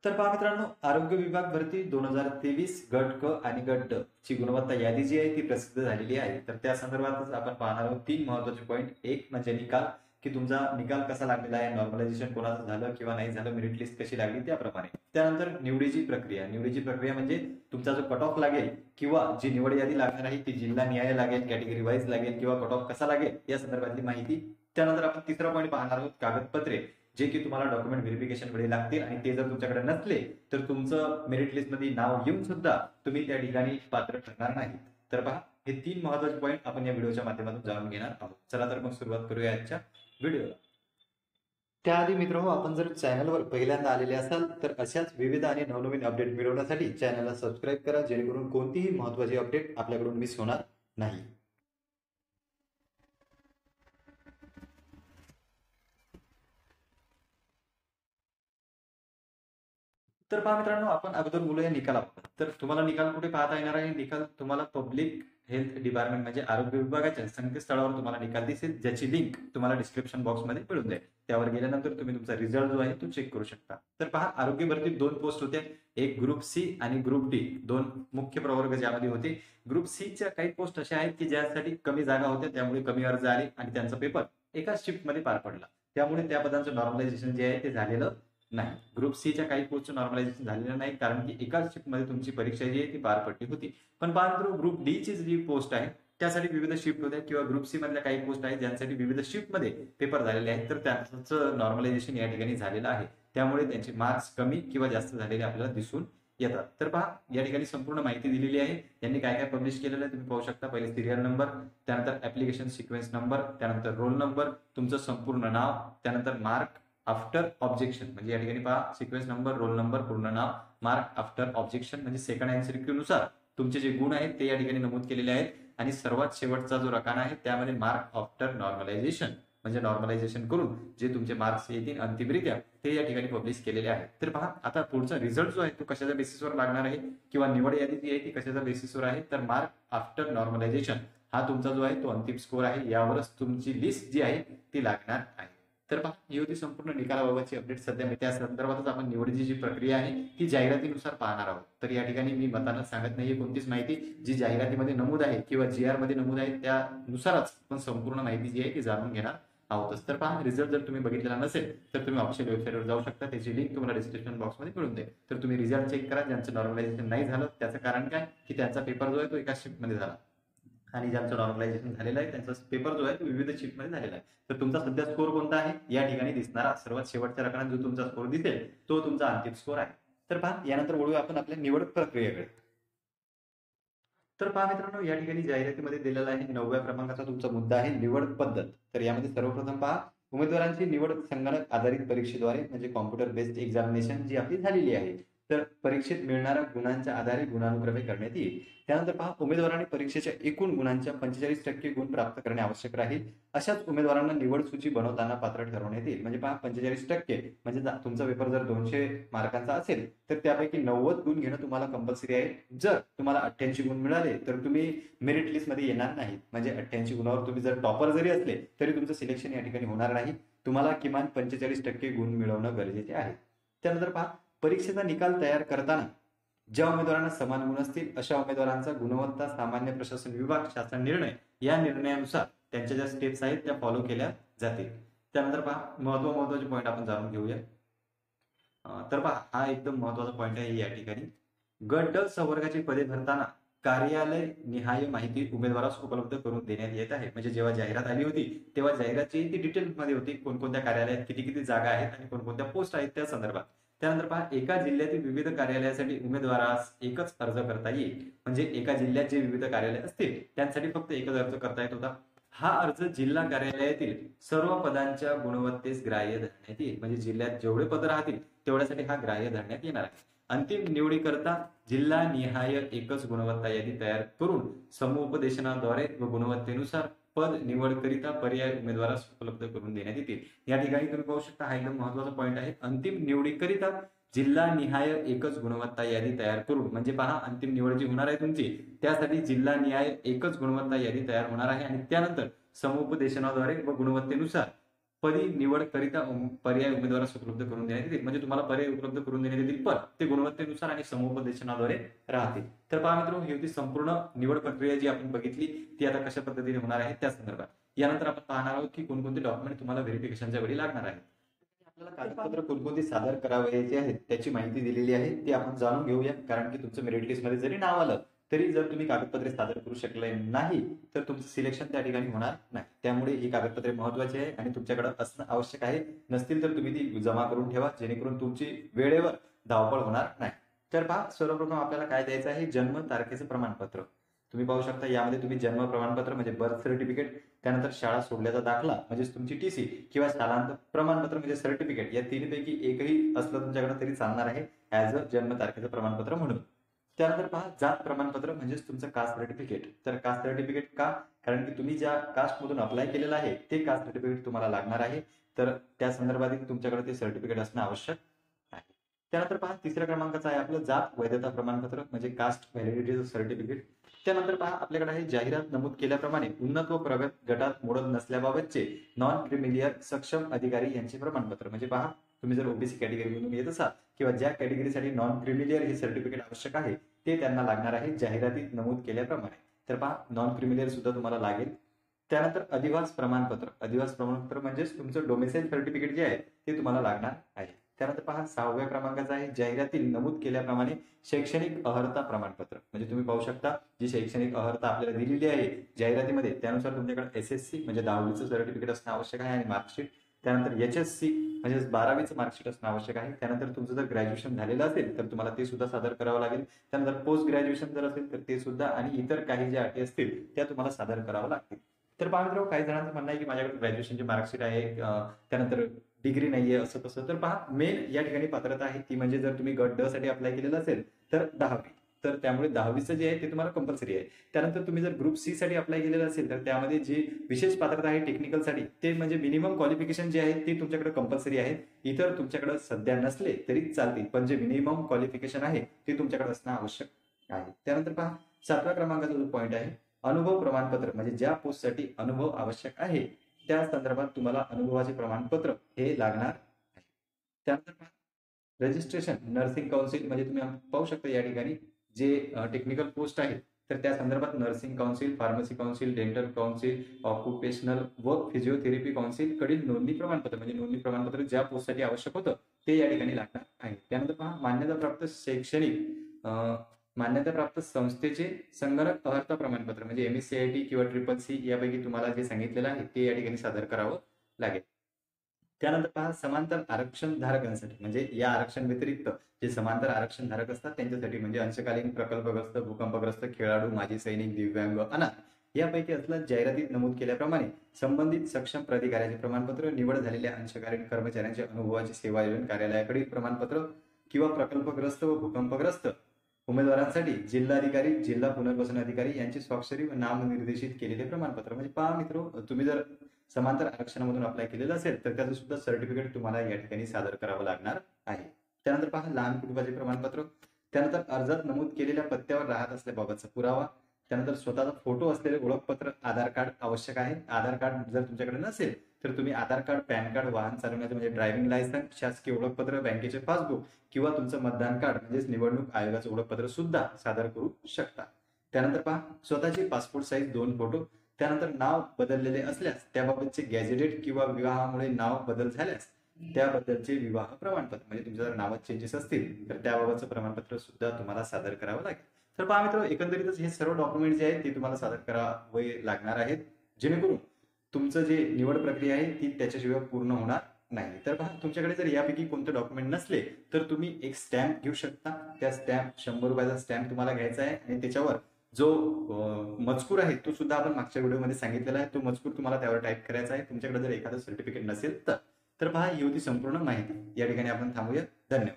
तर पहा मित्रांनो, आरोग्य विभाग भरती 2023 गट क आणि गट ड ची गुणवत्ता यादी जी आहे ती प्रसिद्ध झालेली आहे. तर त्या संदर्भातच आपण पाहणार आहोत 3 महत्त्वाचे पॉईंट. एक म्हणजे निकाल, की तुमचा निकाल कसा लागलेला आहे, नॉर्मलायझेशन कोणाचं झालं किंवा नाही झालं, मेरिट लिस्ट कशी लागली त्याप्रमाणे. त्यानंतर निवडीची प्रक्रिया. निवडीची प्रक्रिया म्हणजे तुमचा जो कट ऑफ लागेल किंवा जी निवड यादी लागणार आहे ती जिल्हा निहाय लागेल, कॅटेगरी वाईज लागेल किंवा कट ऑफ कसा लागेल या संदर्भातली माहिती. त्यानंतर आपण तिसरा पॉईंट पाहणार आहोत, कागदपत्रे जे की तुम्हाला डॉक्युमेंट व्हेरिफिकेशन वेळी लागतील आणि ते जर तुमच्याकडे नसले तर तुमचं मेरिट लिस्टमध्ये नाव येऊन सुद्धा तुम्ही त्या ठिकाणी पात्र ठरणार नाही. तर पहा, हे 3 महत्त्वाचे पॉईंट आपण या व्हिडिओच्या माध्यमातून जाणून घेणार आहोत. चला तर मग सुरुवात करूया आजच्या व्हिडिओला. त्याआधी मित्रांनो, आपण जर चॅनलवर पहिल्यांदा आलेले असाल तर अशाच विविध आणि नवनवीन अपडेट मिळवण्यासाठी चॅनलला सबस्क्राईब करा, जेणेकरून कोणतीही महत्त्वाची अपडेट आपल्याकडून मिस होणार नाही. तर पहा मित्रांनो, आपण अगोदर बोलूया निकालाबद्दल. तर तुम्हाला निकाल कुठे पाहता येणार आहे? निकाल तुम्हाला पब्लिक हेल्थ डिपार्टमेंट म्हणजे आरोग्य विभागाच्या संकेतस्थळावर तुम्हाला निकाल दिसेल, ज्याची लिंक तुम्हाला डिस्क्रिप्शन बॉक्समध्ये मिळून जाईल. त्यावर गेल्यानंतर तुम्ही तुमचा रिझल्ट जो आहे तो चेक करू शकता. तर पहा, आरोग्य भरतीत 2 पोस्ट होत्या. एक ग्रुप सी आणि ग्रुप डी, 2 मुख्य प्रवर्ग ज्यामध्ये होते. ग्रुप सीच्या काही पोस्ट अशा आहेत की ज्यासाठी कमी जागा होत्या, त्यामुळे कमी अर्ज आले आणि त्यांचा पेपर एकाच शिफ्टमध्ये पार पडला. त्यामुळे त्या पदांचं नॉर्मलायझेशन जे आहे ते झालेलं नाही. ग्रुप सीच्या काही पोस्टचं नॉर्मलायझेशन झालेलं नाही, कारण की एकाच शिफ्टमध्ये तुमची परीक्षा जी आहे ती पार पडली होती. पण पहा मित्रांनो, ग्रुप डी ची जी पोस्ट आहे त्यासाठी विविध शिफ्ट होत्या किंवा ग्रुप सी मधल्या काही पोस्ट आहेत ज्यांसाठी विविध शिफ्टमध्ये पेपर झालेले आहेत, तर त्यांचं नॉर्मलायझेशन या ठिकाणी झालेलं आहे. त्यामुळे त्यांचे मार्क्स कमी किंवा जास्त झालेले आपल्याला दिसून येतात. तर पहा, या ठिकाणी संपूर्ण माहिती दिलेली आहे. यांनी काय काय पब्लिश केलेलं आहे तुम्ही पाहू शकता. पहिले सिरियल नंबर, त्यानंतर ऍप्लिकेशन सिक्वेन्स नंबर, त्यानंतर रोल नंबर, तुमचं संपूर्ण नाव, त्यानंतर मार्क आफ्टर ऑब्जेक्शन. म्हणजे या ठिकाणी पहा, सिक्वेन्स नंबर, रोल नंबर, पूर्ण नाव, मार्क आफ्टर ऑब्जेक्शन म्हणजे सेकंड एमसीक्यू नुसार तुमचे जे गुण आहेत ते या ठिकाणी नमूद केलेले आहेत. आणि सर्वात शेवटचा जो रकाना आहे त्यामध्ये मार्क आफ्टर नॉर्मलायझेशन म्हणजे नॉर्मलायझेशन करून जे तुमचे मार्क्स येतील अंतिमरित्या ते या ठिकाणी पब्लिश केलेले आहेत. तर पहा, आता पुढचा रिझल्ट जो आहे तो कशाच्या बेसिसवर लागणार आहे किंवा निवड यादी जी आहे ती कशाच्या बेसिसवर आहे, तर मार्क आफ्टर नॉर्मलायझेशन हा तुमचा जो आहे तो अंतिम स्कोर आहे. यावरच तुमची लिस्ट जी आहे ती लागणार आहे. तर पहा, ही होती संपूर्ण निकालाबाबतची अपडेट. सध्या त्या संदर्भातच आपण निवडीची जी प्रक्रिया आहे ती जाहिरातीनुसार पाहणार आहोत. तर या ठिकाणी मी मतानं सांगत नाहीये कोणतीच माहिती. जी जाहिरातीमध्ये नमूद आहे किंवा GR मध्ये नमूद आहे त्यानुसारच आपण संपूर्ण माहिती जी आहे ती जाणून घेणार आहोतच. तर पहा, रिझल्ट जर तुम्ही बघितलेला नसेल तर तुम्ही ऑफिशियल वेबसाईटवर जाऊ शकता. त्याची लिंक तुम्हाला डिस्क्रिप्शन बॉक्समध्ये मिळून जाईल. तर तुम्ही रिझल्ट चेक करा. ज्यांचं नॉर्मलायझेशन नाही झालं त्याचं कारण काय, की त्यांचा पेपर जो आहे तो एका शिफ्टमध्ये झाला आणि ज्यांचं नॉर्मलायझेशन झालेलं आहे त्यांचा पेपर जो आहे तो विविध शिफ्टमध्ये झालेला आहे. तर तुमचा सध्या स्कोर कोणता आहे, या ठिकाणी दिसणारा सर्वात शेवटच्या रकानात जो तुमचा स्कोर दिसेल तो तुमचा अंतिम स्कोर आहे. तर पहा, यानंतर वळूया आपण आपल्या निवड प्रक्रियेकडे. तर पहा मित्रांनो, या ठिकाणी जाहिरातीमध्ये दिलेला आहे 9व्या क्रमांकाचा तुमचा मुद्दा आहे निवड पद्धत. तर यामध्ये सर्वप्रथम पहा, उमेदवारांची निवड संगणक आधारित परीक्षेद्वारे म्हणजे कॉम्प्युटर बेस्ड एक्झामिनेशन जी आपली झालेली आहे. तर परीक्षेत मिळणाऱ्या गुणांच्या आधारे गुणानुक्रमे करण्यात येईल. त्यानंतर पहा, उमेदवारांनी परीक्षेच्या एकूण गुणांच्या 45% गुण प्राप्त करणे आवश्यक राहील. अशाच उमेदवारांना निवड सूची बनवताना पात्र ठरवण्यात येईल. म्हणजे पहा, 45% म्हणजे तुमचा पेपर जर 200 मार्कांचा असेल तर त्यापैकी 90 गुण घेणं तुम्हाला कंपल्सरी आहे. जर तुम्हाला 88 गुण मिळाले तर तुम्ही मेरिट लिस्टमध्ये येणार नाही. म्हणजे 88 गुणावर तुम्ही जर टॉपर जरी असले तरी तुमचं सिलेक्शन या ठिकाणी होणार नाही. तुम्हाला किमान 45% गुण मिळवणं गरजेचे आहे. त्यानंतर पहा, परीक्षेचा निकाल तयार करताना ज्या उमेदवारांना समान गुण असतील अशा उमेदवारांचा गुणवत्ता सामान्य प्रशासन विभाग शासन निर्णय या निर्णयानुसार त्यांच्या ज्या स्टेप्स आहेत त्या फॉलो केल्या जातील. त्यानंतर पहा, महत्वाचे पॉईंट आपण जाणून घेऊया. तर पहा, हा एकदम महत्वाचा पॉईंट आहे या ठिकाणी. गट ड संवर्गाची पदे भरताना कार्यालय निहाय माहिती उमेदवारास उपलब्ध करून देण्यात येत आहे. म्हणजे जेव्हा जाहिरात आली होती तेव्हा जाहिरातची ती डिटेलमध्ये होती, कोणकोणत्या कार्यालयात किती किती जागा आहेत आणि कोणकोणत्या पोस्ट आहेत त्या संदर्भात. त्यानंतर पहा, एका जिल्ह्यातील विविध कार्यालयासाठी उमेदवारास एकच अर्ज करता येईल. म्हणजे एका जिल्ह्यात जे विविध कार्यालय असतील त्यांसाठी फक्त एकच अर्ज करता येत होता. हा अर्ज जिल्हा कार्यालयातील सर्व पदांच्या गुणवत्तेस ग्राह्य धरण्यात येईल. म्हणजे जिल्ह्यात जेवढे पद राहतील तेवढ्यासाठी हा ग्राह्य धरण्यात येणार आहे. अंतिम निवडीकरता जिल्हा निहाय एकच गुणवत्ता यादी तयार करून समुपदेशनाद्वारे व गुणवत्तेनुसार पद निवडकरिता पर्याय उमेदवारास उपलब्ध करून देण्यात येतील. या ठिकाणी तुम्ही पाहू शकता, हा एकदम महत्वाचा पॉईंट आहे. अंतिम निवडीकरिता जिल्हा निहाय एकच गुणवत्ता यादी तयार करून. म्हणजे पहा, अंतिम निवड जी होणार आहे तुमची त्यासाठी जिल्हा निहाय एकच गुणवत्ता यादी तयार होणार आहे आणि त्यानंतर समुपदेशनाद्वारे व गुणवत्तेनुसार पदी निवड करिता पर्याय उमेदवारास उपलब्ध करून देण्यात येतील. म्हणजे तुम्हाला पर्याय उपलब्ध करून देण्यात येतील, पण ते गुणवत्तेनुसार आणि समुपदेशनाद्वारे राहतील. तर पहा मित्रांनो, ही होती संपूर्ण निवड प्रक्रिया जी आपण बघितली, ती आता कशा पद्धतीने होणार आहे त्या संदर्भात. यानंतर आपण पाहणार आहोत की कोणकोणते डॉक्युमेंट तुम्हाला व्हेरिफिकेशनच्या वेळी लागणार आहेत. आपल्याला कागदपत्र कोणकोणती सादर करावयाची आहेत त्याची माहिती दिलेली आहे, ती आपण जाणून घेऊया. कारण की तुमचं मेरिट लिस्ट मध्ये जरी नाव आलं तरी जर तुम्ही कागदपत्रे सादर करू शकले नाही तर तुमचं सिलेक्शन त्या ठिकाणी होणार नाही. त्यामुळे ही कागदपत्रे महत्वाची आहे आणि तुमच्याकडे असणं आवश्यक आहे. नसतील तर तुम्ही ती जमा करून ठेवा, जेणेकरून तुमची वेळेवर धावपळ होणार नाही. तर पहा, सर्वप्रथम आपल्याला काय द्यायचं आहे, जन्म तारखेचं प्रमाणपत्र. तुम्ही पाहू शकता यामध्ये तुम्ही जन्म प्रमाणपत्र म्हणजे बर्थ सर्टिफिकेट, त्यानंतर शाळा सोडल्याचा दाखला म्हणजे तुमची टीसी किंवा शाळांत प्रमाणपत्र म्हणजे सर्टिफिकेट, या तिन्हीपैकी एकही असलं तुमच्याकडे तरी चालणार आहे ऍज अ जन्म तारखेचं प्रमाणपत्र म्हणून. त्यानंतर पहा, जात प्रमाणपत्र म्हणजेच तुमचं कास्ट सर्टिफिकेट. तर कास्ट सर्टिफिकेट का? कारण की तुम्ही ज्या कास्ट मधून अप्लाय केलेलं आहे ते कास्ट सर्टिफिकेट तुम्हाला लागणार आहे. तर त्या संदर्भात तुमच्याकडे ते सर्टिफिकेट असणं आवश्यक आहे. त्यानंतर पहा, तिसऱ्या क्रमांकाचं आहे आपलं जात वैधता प्रमाणपत्र म्हणजे कास्ट व्हॅलिडिटीचं सर्टिफिकेट. त्यानंतर पहा, आपल्याकडे आहे जाहिरात नमूद केल्याप्रमाणे उन्नत व प्रगत गटात मोडत नसल्याबाबतचे नॉन क्रिमिलियर सक्षम अधिकारी यांचे प्रमाणपत्र. म्हणजे पहा, तुम्ही जर ओबीसी कॅटेगरीमधून येत असाल किंवा ज्या कॅटेगरीसाठी नॉन क्रिमिलियर हे सर्टिफिकेट आवश्यक आहे ते त्यांना लागणार आहे जाहिरातीत नमूद केल्याप्रमाणे. तर पहा, नॉन क्रिमिलियर सुद्धा तुम्हाला लागेल. त्यानंतर अधिवास प्रमाणपत्र. अधिवास प्रमाणपत्र म्हणजेच तुमचं डोमेसाईल सर्टिफिकेट जे आहे ते तुम्हाला लागणार आहे. त्यानंतर पहा, 6व्या क्रमांकाचा आहे जाहिरातीत नमूद केल्याप्रमाणे शैक्षणिक अर्हता प्रमाणपत्र. म्हणजे तुम्ही पाहू शकता जी शैक्षणिक अर्हता आपल्याला दिलेली आहे जाहिरातीमध्ये त्यानुसार तुमच्याकडे एसएससी म्हणजे 10वीचं सर्टिफिकेट असणं आवश्यक आहे आणि मार्कशीट. त्यानंतर एचएससी म्हणजे 12वीचं मार्कशीट असणं आवश्यक आहे. त्यानंतर तुमचं जर ग्रॅज्युएशन झालेलं असेल तर तुम्हाला ते सुद्धा सादर करावं लागेल. त्यानंतर पोस्ट ग्रॅज्युएशन जर असेल तर ते सुद्धा आणि इतर काही ज्या अटी असतील त्या तुम्हाला सादर करावं लागतील. तर पहा मित्रांनो, काही जणांचं म्हणणं आहे की माझ्याकडे ग्रॅज्युएशनची मार्कशीट आहे, त्यानंतर डिग्री नाहीये असं तसं. तर पहा, मेन या ठिकाणी पात्रता आहे ती म्हणजे जर तुम्ही गट ड साठी अप्लाय केलेलं असेल तर 10वी. तर त्यामुळे 10वीचं जे आहे ते तुम्हाला कंपल्सरी आहे. त्यानंतर तुम्ही जर ग्रुप सी साठी अप्लाय केलेलं असेल तर त्यामध्ये जी विशेष पात्रता आहे टेक्निकलसाठी ते म्हणजे मिनिमम क्वालिफिकेशन जे आहे ते तुमच्याकडे कंपल्सरी आहे. इतर तुमच्याकडे सध्या नसले तरी चालतील, पण जे मिनिमम क्वालिफिकेशन आहे ते तुमच्याकडे असणं आवश्यक आहे. त्यानंतर पहा, 7व्या क्रमांकाचा जो पॉईंट आहे अनुभव प्रमाणपत्र म्हणजे ज्या पोस्टसाठी अनुभव आवश्यक आहे त्या संदर्भात तुम्हाला अनुभवाचे प्रमाणपत्र हे लागणार आहे. त्यानंतर रजिस्ट्रेशन नर्सिंग काउन्सिल म्हणजे तुम्ही पाहू शकता या ठिकाणी जे टेक्निकल पोस्ट आहेत तर त्या संदर्भात nursing council, pharmacy council, dental council, occupational व फिजिओथेरपी काउन्सिल कडील नोंदणी प्रमाणपत्र म्हणजे नोंदणी प्रमाणपत्र ज्या पोस्टसाठी आवश्यक होतं ते या ठिकाणी लागणार आहे. त्यानंतर पहा, मान्यताप्राप्त शैक्षणिक मान्यताप्राप्त संस्थेचे संगणक अर्हता प्रमाणपत्र म्हणजे MSCIT किंवा CCC यापैकी तुम्हाला जे सांगितलेलं आहे ते या ठिकाणी सादर करावं लागेल. त्यानंतर पहा, समांतर आरक्षण धारकांसाठी म्हणजे या आरक्षण व्यतिरिक्त जे समांतर आरक्षण धारक असतात त्यांच्यासाठी म्हणजे अंशकालीन, प्रकल्पग्रस्त, भूकंपग्रस्त, खेळाडू, माजी सैनिक, दिव्यांग, अनाथ यापैकी असलं जाहिरातीत नमूद केल्याप्रमाणे संबंधित सक्षम प्राधिकाऱ्याचे प्रमाणपत्र, निवड झालेल्या अंशकालीन कर्मचाऱ्यांच्या अनुभवाची सेवा योजना कार्यालयाकडील प्रमाणपत्र किंवा प्रकल्पग्रस्त व भूकंपग्रस्त उमेदवारांसाठी जिल्हाधिकारी, जिल्हा पुनर्वसन अधिकारी यांची स्वाक्षरी व नामनिर्देशित केलेले प्रमाणपत्र. म्हणजे पहा मित्र, तुम्ही जर समांतर आरक्षणामधून अप्लाय केलेलं असेल तर त्याचं सुद्धा सर्टिफिकेट तुम्हाला या ठिकाणी सादर करावं लागणार आहे. त्यानंतर पहा, लहान कुटुंबाचे प्रमाणपत्र. त्यानंतर अर्जात नमूद केलेल्या पत्त्यावर राहत असल्याबाबतचा पुरावा. त्यानंतर स्वतःचा फोटो असलेले ओळखपत्र, आधार कार्ड आवश्यक आहे. आधार कार्ड जर तुमच्याकडे नसेल तर तुम्ही आधार कार्ड, पॅन कार्ड, वाहन चालवण्याचं म्हणजे ड्रायव्हिंग लायसन्स, शासकीय ओळखपत्र, बँकेचे पासबुक किंवा तुमचं मतदान कार्ड म्हणजेच निवडणूक आयोगाचं ओळखपत्र सुद्धा सादर करू शकता. त्यानंतर पहा, स्वतःचे पासपोर्ट साईज 2 फोटो. त्यानंतर नाव बदललेले असल्यास त्याबाबतचे गॅजेटेड किंवा विवाहामुळे नाव बदल झाल्यास त्याबद्दलचे विवाह प्रमाणपत्र म्हणजे तुमच्या जर नावात चेंजेस असतील तर त्याबाबतचं प्रमाणपत्र सुद्धा तुम्हाला सादर करावं लागेल. तर पहा मित्र, एकंदरीतच हे सर्व डॉक्युमेंट जे आहेत ते तुम्हाला सादर करावे लागणार आहेत जेणेकरून तुमचं जे निवड प्रक्रिया आहे ती त्याच्याशिवाय पूर्ण होणार नाही. तर पहा, तुमच्याकडे जर यापैकी कोणते डॉक्युमेंट नसले तर तुम्ही एक स्टॅम्प घेऊ शकता. त्या स्टॅम्प 100 रुपयाचा स्टॅम्प तुम्हाला घ्यायचा आहे आणि त्याच्यावर जो मजकूर आहे तो सुद्धा आपण मागच्या व्हिडिओमध्ये सांगितलेला आहे. तो मजकूर तुम्हाला त्यावर टाईप करायचा आहे. तुमच्याकडे जर एखादं सर्टिफिकेट नसेल तर पहा, ही होती संपूर्ण माहिती. या ठिकाणी आपण थांबूया. धन्यवाद.